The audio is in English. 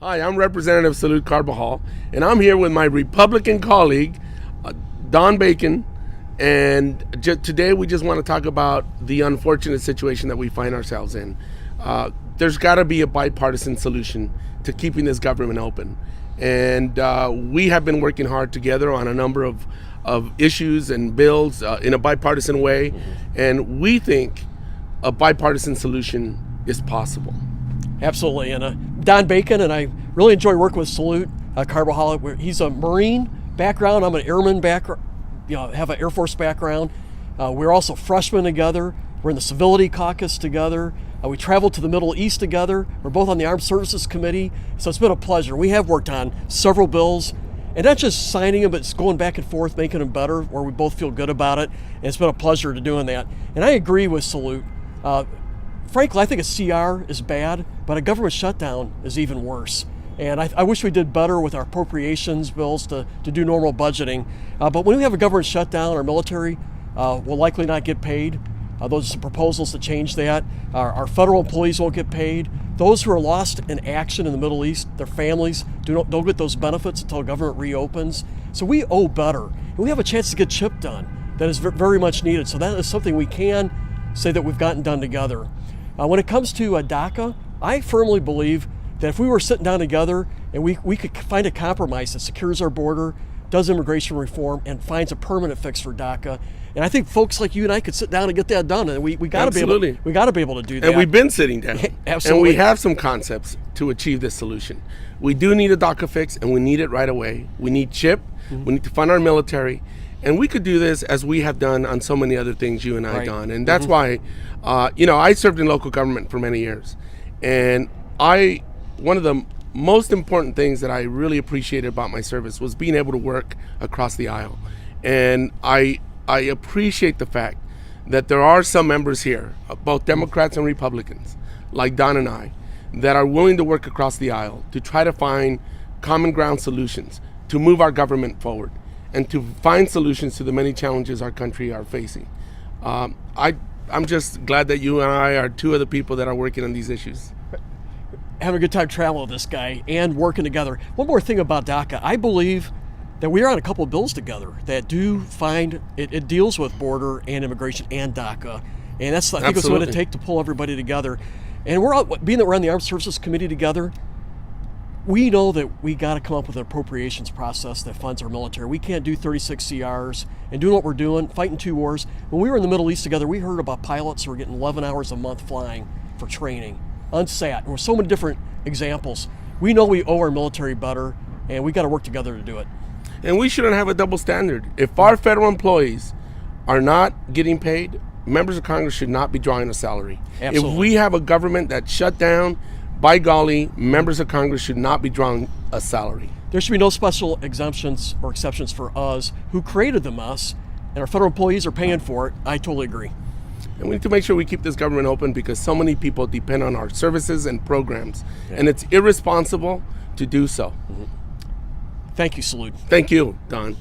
Hi, I'm Representative Salute Carbajal, and I'm here with my Republican colleague, Don Bacon, and today we just want to talk about the unfortunate situation that we find ourselves in. There's got to be a bipartisan solution to keeping this government open, and we have been working hard together on a number of issues and bills in a bipartisan way, and we think a bipartisan solution is possible. Absolutely, and Don Bacon, and I really enjoy working with Salute Carbajal. He's a Marine background. I'm an airman background. Have an Air Force background. We're also freshmen together. We're in the Civility Caucus together. We traveled to the Middle East together. We're both on the Armed Services Committee, so it's been a pleasure. We have worked on several bills, and not just signing them, but it's going back and forth, making them better, where we both feel good about it, and it's been a pleasure to doing that. And I agree with Salute. Frankly, I think a CR is bad, but a government shutdown is even worse. And I wish we did better with our appropriations bills to do normal budgeting. But when we have a government shutdown, our military will likely not get paid. Those are some proposals to change that. Our federal employees won't get paid. Those who are lost in action in the Middle East, their families don't get those benefits until government reopens. So we owe better. And we have a chance to get CHIP done. That is very much needed. So that is something we can say that we've gotten done together. When it comes to DACA, I firmly believe that if we were sitting down together and we could find a compromise that secures our border, does immigration reform, and finds a permanent fix for DACA, and I think folks like you and I could sit down and get that done, and we got to be able to do that. And we've been sitting down. Absolutely. And we have some concepts to achieve this solution. We do need a DACA fix, and we need it right away. We need CHIP. We need to fund our military. And we could do this as we have done on so many other things you and I have done. And that's why, I served in local government for many years. And one of the most important things that I really appreciated about my service was being able to work across the aisle. And I appreciate the fact that there are some members here, both Democrats and Republicans, like Don and I, that are willing to work across the aisle to try to find common ground solutions to move our government forward and to find solutions to the many challenges our country are facing. I'm just glad that you and I are two of the people that are working on these issues. Having a good time traveling with this guy and working together. One more thing about DACA. I believe that we are on a couple of bills together that do find, it deals with border and immigration and DACA. And I think it's what it takes to pull everybody together. And being that we're on the Armed Services Committee together, we know that we got to come up with an appropriations process that funds our military. We can't do 36 CRs and doing what we're doing, fighting two wars. When we were in the Middle East together, we heard about pilots who were getting 11 hours a month flying for training, unsat. And there's so many different examples. We know we owe our military better, and we got to work together to do it. And we shouldn't have a double standard. If our federal employees are not getting paid, members of Congress should not be drawing a salary. Absolutely. If we have a government that's shut down, by golly, members of Congress should not be drawing a salary. There should be no special exemptions or exceptions for us who created the mess, and our federal employees are paying for it. I totally agree. And we need to make sure we keep this government open because so many people depend on our services and programs, and it's irresponsible to do so. Thank you, Salute. Thank you, Don.